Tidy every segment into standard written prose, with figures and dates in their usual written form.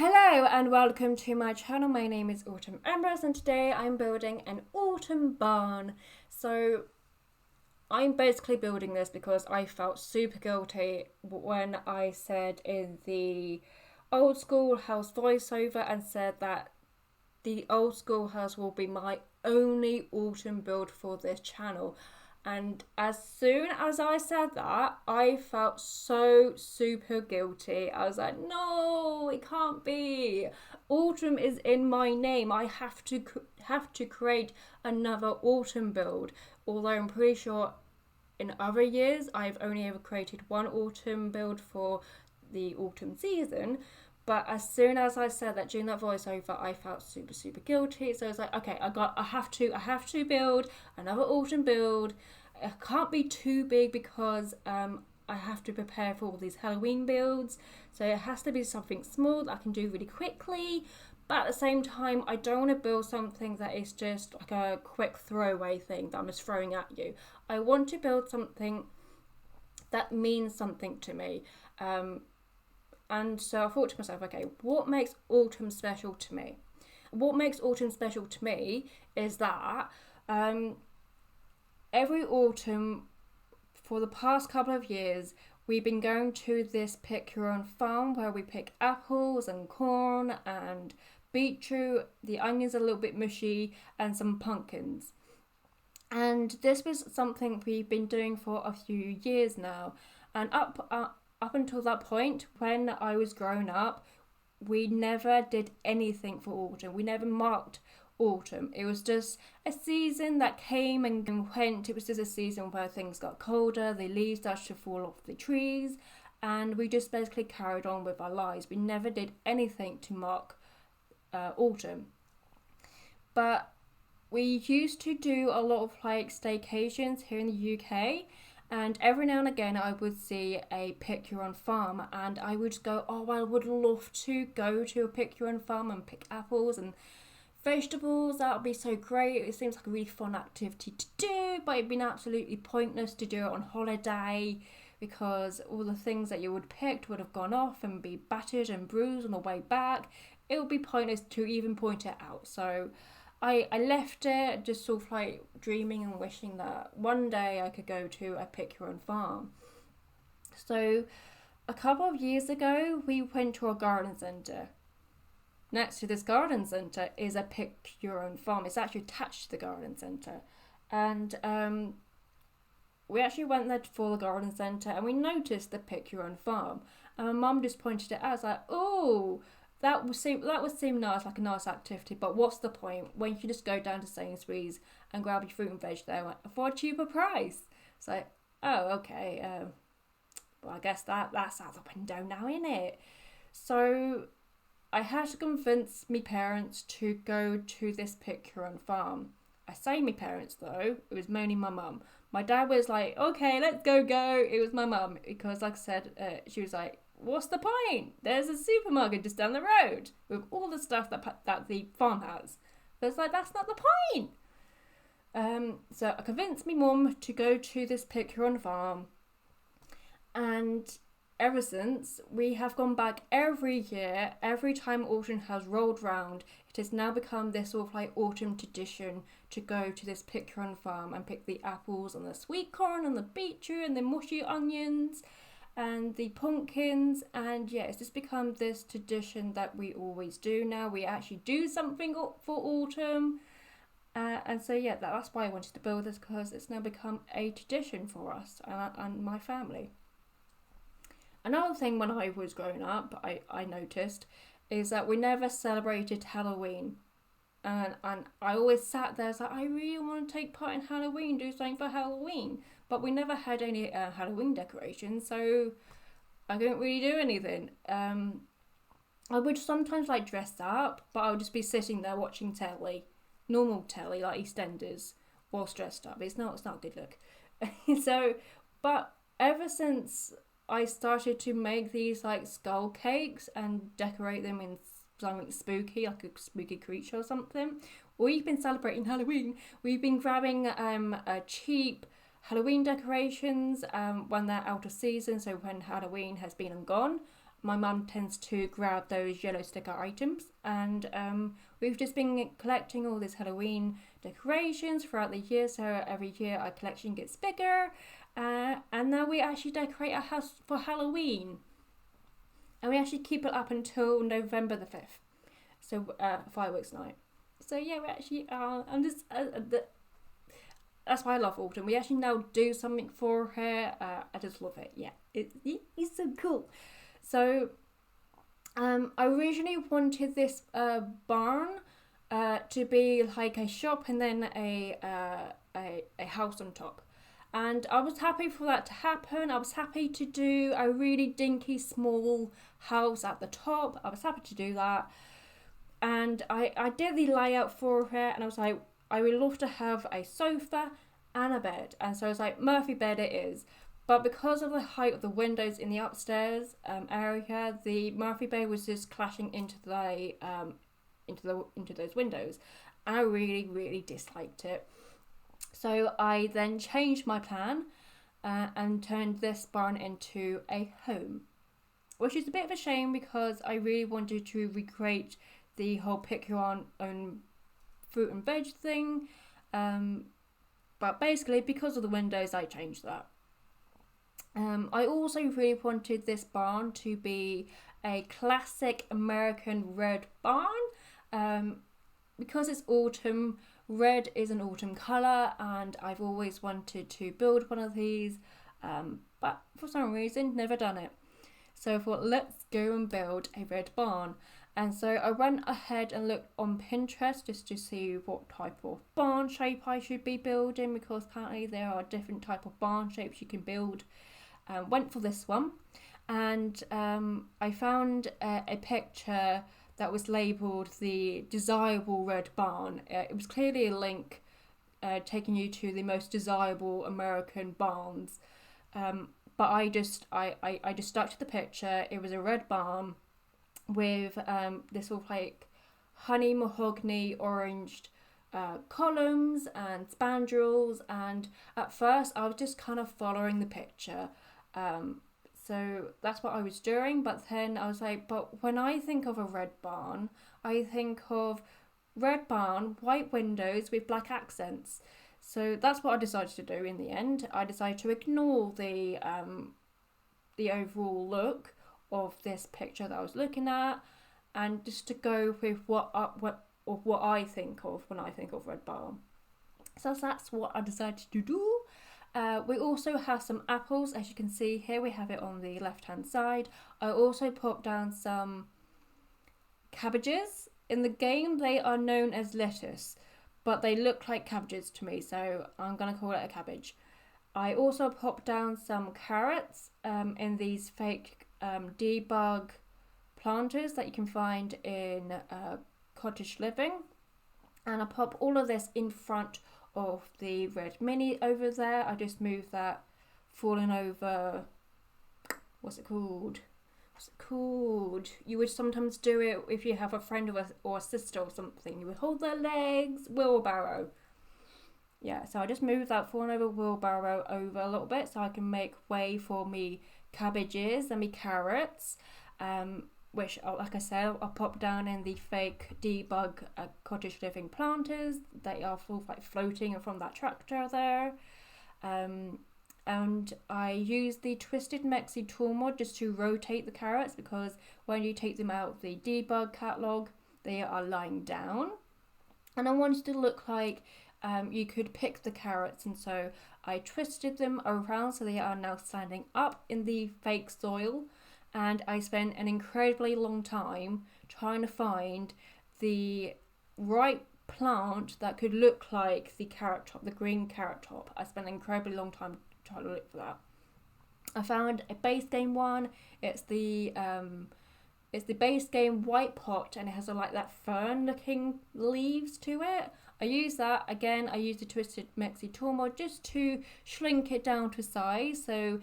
Hello and welcome to my channel. My name is Autumn Ambrose and today I'm building an autumn barn. So I'm basically building this because I felt super guilty when I said in the old school house voiceover and said that the old school house will be my only autumn build for this channel. And as soon as I said that, I felt so super guilty. I was like, no, it can't be. Autumn is in my name. I have to create another autumn build. Although I'm pretty sure in other years I've only ever created one autumn build for the autumn season. But as soon as I said that during that voiceover, I felt super super guilty. So I was like, okay, I have to build another autumn build. It can't be too big because I have to prepare for all these Halloween builds. So it has to be something small that I can do really quickly. But at the same time, I don't want to build something that is just like a quick throwaway thing that I'm just throwing at you. I want to build something that means something to me. And so I thought to myself, okay, what makes autumn special to me? What makes autumn special to me is that every autumn for the past couple of years, we've been going to this pick your own farm where we pick apples and corn and beetroot, the onions are a little bit mushy, and some pumpkins. And this was something we've been doing for a few years now. And up until that point, when I was growing up, we never did anything for autumn. We never marked autumn. It was just a season that came and went. It was just a season where things got colder, the leaves started to fall off the trees, and we just basically carried on with our lives. We never did anything to mark autumn. But we used to do a lot of like staycations here in the UK, and every now and again I would see a pick your own farm and I would go, oh, I would love to go to a pick your own farm and pick apples and vegetables. That would be so great. It seems like a really fun activity to do, but it'd been absolutely pointless to do it on holiday because all the things that you would pick would have gone off and be battered and bruised on the way back. It would be pointless to even point it out. So I left it just sort of like dreaming and wishing that one day I could go to a pick your own farm. So a couple of years ago, we went to a garden centre. Next to this garden centre is a pick your own farm. It's actually attached to the garden centre. And we actually went there for the garden centre and we noticed the pick your own farm. And my mum just pointed it out. I was like, oh, that would seem nice, like a nice activity, but what's the point when you can just go down to Sainsbury's and grab your fruit and veg there for a cheaper price? It's like, oh, okay, well, I guess that's out the window now, isn't it? So I had to convince my parents to go to this pick your own farm. I say my parents though, it was mainly my mum. My dad was like, okay, let's go. It was my mum because, like I said, she was like, what's the point? There's a supermarket just down the road with all the stuff that the farm has. But it's like, that's not the point. So I convinced my mum to go to this pick your own farm. And ever since, we have gone back every year. Every time autumn has rolled round, it has now become this sort of like autumn tradition to go to this pick your own farm and pick the apples and the sweet corn and the beetroot and the mushy onions and the pumpkins. And yeah, it's just become this tradition that we always do now. We actually do something for autumn. And so yeah, that's why I wanted to build this, because it's now become a tradition for us and my family. Another thing when I was growing up, I noticed, is that we never celebrated Halloween. And I always sat there, like, I really want to take part in Halloween, do something for Halloween. But we never had any Halloween decorations, so I couldn't really do anything. I would sometimes like dress up, but I would just be sitting there watching telly, normal telly, like EastEnders, whilst dressed up. It's not a good look. So, but ever since I started to make these like skull cakes and decorate them in something spooky, like a spooky creature or something. We've been celebrating Halloween. We've been grabbing a cheap Halloween decorations when they're out of season, so when Halloween has been and gone. my mum tends to grab those yellow sticker items, and we've just been collecting all these Halloween decorations throughout the year. So every year our collection gets bigger, and now we actually decorate our house for Halloween, and we actually keep it up until November the 5th, so fireworks night. So yeah, we actually I'm just that's why I love autumn. We actually now do something for her. I just love it. Yeah, it's so cool. So I originally wanted this barn to be like a shop and then a house on top. And I was happy for that to happen. I was happy to do a really dinky small house at the top. I was happy to do that. And I did the layout for her, and I was like, I would love to have a sofa and a bed. And so I was like, Murphy bed it is. But because of the height of the windows in the upstairs area, the Murphy bed was just clashing into those windows, and I really, really disliked it. So I then changed my plan and turned this barn into a home, which is a bit of a shame because I really wanted to recreate the whole pick your own fruit and veg thing. But basically, because of the windows, I changed that. I also really wanted this barn to be a classic American red barn. Because it's autumn, red is an autumn colour, and I've always wanted to build one of these, but for some reason never done it. So I thought, let's go and build a red barn. And so I went ahead and looked on Pinterest just to see what type of barn shape I should be building, because apparently there are different type of barn shapes you can build. Went for this one, and I found a picture that was labelled the desirable red barn. It was clearly a link taking you to the most desirable American barns. But I just stuck to the picture. It was a red barn with this sort of like honey mahogany oranged columns and spandrels, and at first I was just kind of following the picture. So that's what I was doing, but then I was like, but when I think of a red barn, I think of red barn, white windows with black accents. So that's what I decided to do in the end. I decided to ignore the overall look of this picture that I was looking at, and just to go with what I think of when I think of red barn. So that's what I decided to do. We also have some apples, as you can see here. We have it on the left hand side. I also put down some cabbages. In the game they are known as lettuce, but they look like cabbages to me, so I'm going to call it a cabbage. I also popped down some carrots in these fake debug planters that you can find in Cottage Living, and I pop all of this in front of the red mini over there. I just moved that falling over, what's it called? You would sometimes do it if you have a friend or a sister or something. You would hold their legs, wheelbarrow. Yeah, so I just moved that falling over wheelbarrow over a little bit so I can make way for me cabbages and me carrots, which, like I said, I'll pop down in the fake debug Cottage Living planters. They are full like floating from that tractor there. And I use the Twisted Mexi tool mod just to rotate the carrots, because when you take them out of the debug catalog, they are lying down. And I wanted to look like you could pick the carrots, and so I twisted them around so they are now standing up in the fake soil. And I spent an incredibly long time trying to find the right plant that could look like the carrot top, the green carrot top. I spent an incredibly long time trying to look for that. I found a base game one. It's the base game white pot, and it has like that fern looking leaves to it. I use that again. I used the Twisted Mexi tool mod just to shrink it down to size, so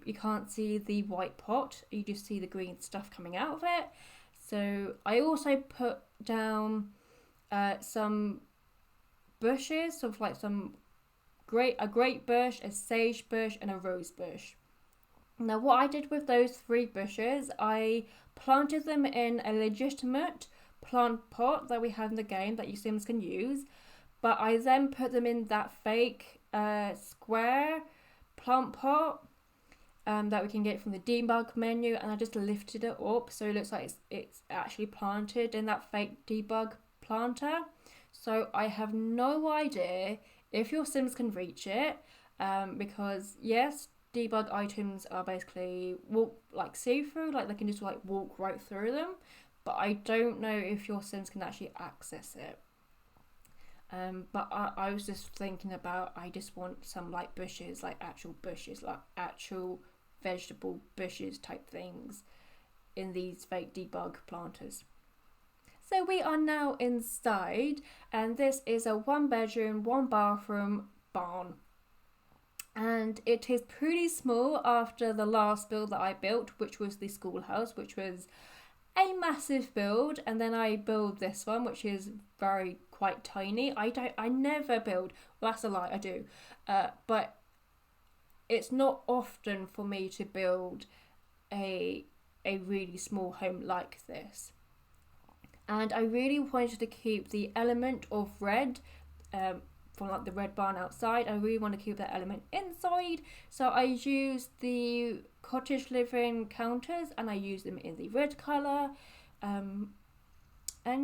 you can't see the white pot, you just see the green stuff coming out of it. So I also put down some bushes, sort of like a great bush, a sage bush, and a rose bush. Now, what I did with those 3 bushes, I planted them in a legitimate plant pot that we have in the game that you Sims can use, but I then put them in that fake square plant pot that we can get from the debug menu, and I just lifted it up so it looks like it's actually planted in that fake debug planter. So I have no idea if your Sims can reach it, because yes, debug items are basically see-through, like they can just walk right through them, but I don't know if your Sims can actually access it. But I was just thinking about, I just want some bushes, actual bushes, actual vegetable bushes type things in these fake debug planters. So we are now inside, and this is a 1-bedroom, 1-bathroom barn. And it is pretty small after the last build that I built, which was the schoolhouse, which was a massive build. And then I build this one, which is quite tiny. I never build, well, that's a lie, I do, but it's not often for me to build a really small home like this. And I really wanted to keep the element of red from the red barn outside. I really want to keep that element inside, so I used the cottage living counters and I used them in the red colour. And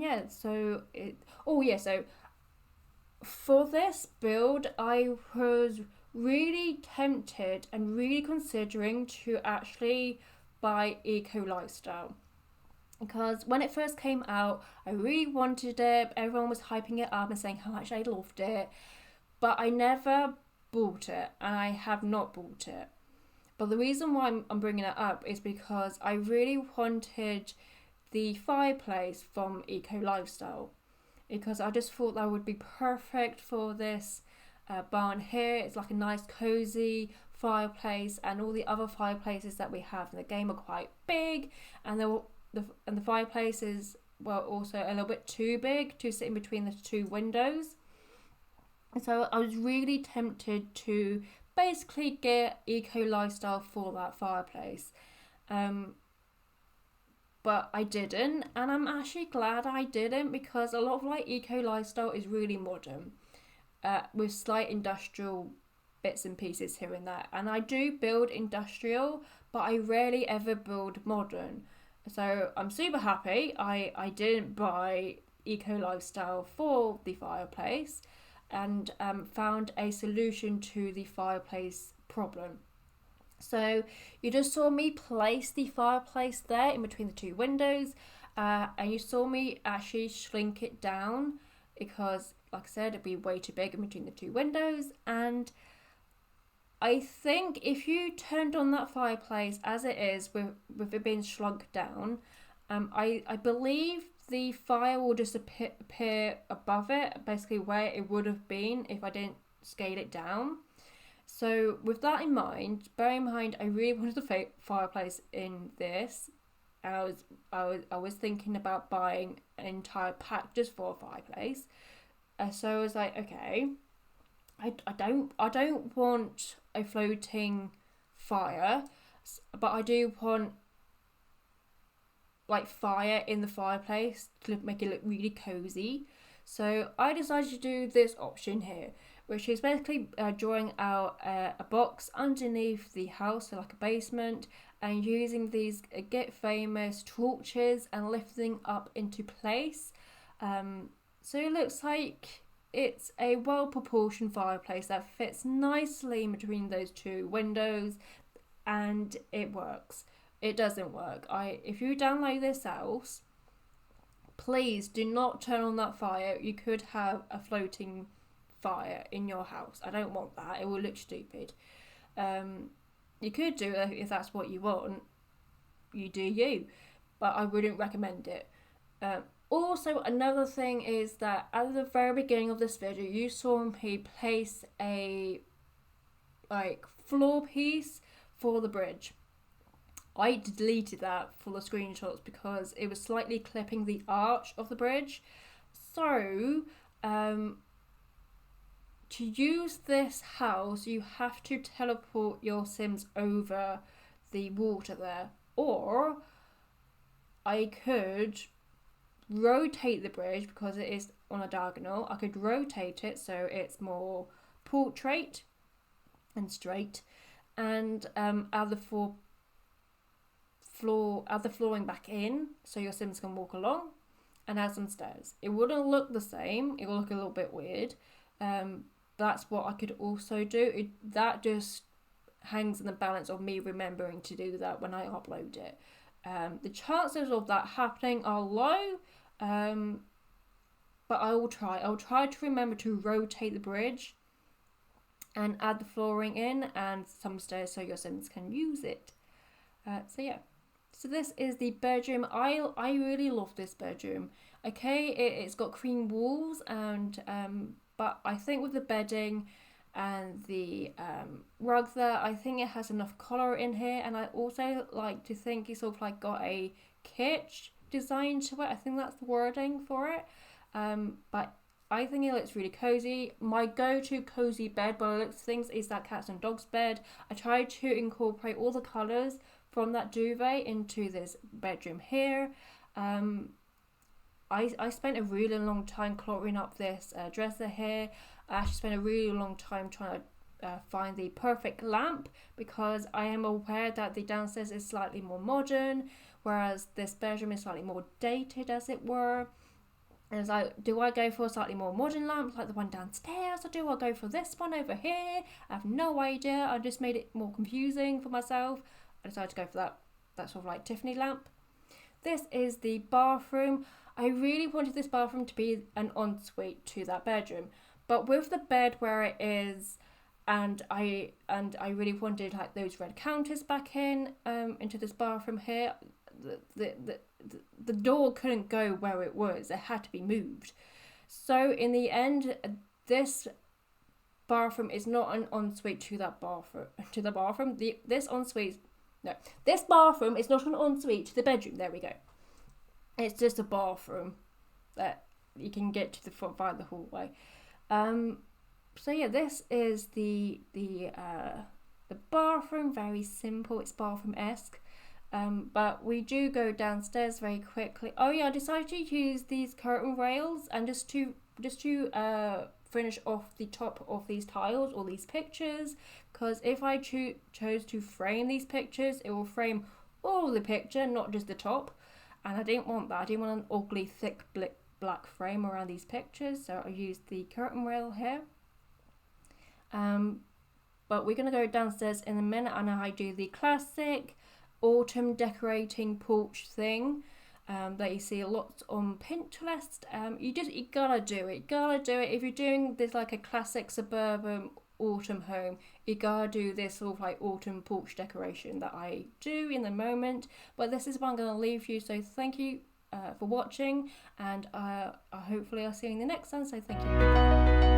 yeah, so for this build I was really tempted and really considering to actually buy Eco Lifestyle, because when it first came out I really wanted it. Everyone was hyping it up and saying how much I loved it, but I never bought it, and I have not bought it. But the reason why I'm bringing it up is because I really wanted the fireplace from Eco Lifestyle, because I just thought that would be perfect for this barn here. It's like a nice cozy fireplace, and all the other fireplaces that we have in the game are quite big, and the fireplaces were also a little bit too big to sit in between the 2 windows. So I was really tempted to basically get Eco Lifestyle for that fireplace. But I didn't, and I'm actually glad I didn't, because a lot of Eco Lifestyle is really modern, with slight industrial bits and pieces here and there. And I do build industrial, but I rarely ever build modern. So I'm super happy I didn't buy Eco Lifestyle for the fireplace, and found a solution to the fireplace problem. So you just saw me place the fireplace there in between the 2 windows, and you saw me actually shrink it down, because like I said, it'd be way too big in between the 2 windows. And I think if you turned on that fireplace as it is, with it being shrunk down, I believe the fire will just appear above it, basically where it would have been if I didn't scale it down. So with that in mind, bear in mind I really wanted the fireplace in this, and I was thinking about buying an entire pack just for a fireplace. So I was like, okay, I don't want a floating fire, but I do want fire in the fireplace to make it look really cozy. So I decided to do this option here, which is basically drawing out a box underneath the house, so like a basement, and using these Get Famous torches and lifting up into place. So it looks like it's a well-proportioned fireplace that fits nicely in between those 2 windows, and it works. It doesn't work. If you download this house, please do not turn on that fire. You could have a floating fire in your house. I don't want that. It will look stupid. You could do it if that's what you want. You do you. But I wouldn't recommend it. Also, another thing is that at the very beginning of this video, you saw me place a floor piece for the bridge. I deleted that for the screenshots because it was slightly clipping the arch of the bridge. So, to use this house, you have to teleport your Sims over the water there. Or I could rotate the bridge because it is on a diagonal. I could rotate it so it's more portrait and straight, and add the flooring back in so your Sims can walk along, and add some stairs. It wouldn't look the same. It will look a little bit weird. That's what I could also do. That just hangs in the balance of me remembering to do that when I upload it. The chances of that happening are low, but I will try. I'll try to remember to rotate the bridge and add the flooring in and some stairs so your Sims can use it. So yeah. So this is the bedroom. I really love this bedroom. Okay, it's got cream walls, and but I think with the bedding and the rug there, I think it has enough colour in here, and I also like to think it's sort of like got a kitsch design to it. I think that's the wording for it. But I think it looks really cozy. My go-to cozy bed by the looks of things is that cats and dogs bed. I tried to incorporate all the colours from that duvet into this bedroom here. I spent a really long time coloring up this dresser here. I actually spent a really long time trying to find the perfect lamp, because I am aware that the downstairs is slightly more modern, whereas this bedroom is slightly more dated, as it were. And it's like, do I go for a slightly more modern lamp like the one downstairs, or do I go for this one over here? I have no idea. I just made it more confusing for myself. I decided to go for that sort of like Tiffany lamp. This is the bathroom. I really wanted this bathroom to be an ensuite to that bedroom, but with the bed where it is, and I really wanted like those red counters back in into this bathroom here. The door couldn't go where it was. It had to be moved. So in the end, this bathroom is not an ensuite to that bathroom. This bathroom is not an ensuite to the bedroom. There we go. It's just a bathroom that you can get to the front via the hallway. So yeah, this is the bathroom. Very simple. It's bathroom-esque. But we do go downstairs very quickly. Oh yeah, I decided to use these curtain rails, and just to finish off the top of these tiles or these pictures, because if I chose to frame these pictures, it will frame all the picture, not just the top, and I didn't want that. I didn't want an ugly thick black frame around these pictures, so I used the curtain rail here. But we're going to go downstairs in a minute, and I do the classic autumn decorating porch thing that you see a lot on Pinterest. You gotta do it. If you're doing this like a classic suburban autumn home, you gotta do this sort of like autumn porch decoration that I do in the moment. But this is what I'm gonna leave you. So thank you for watching, and hopefully I'll see you in the next one. So thank you.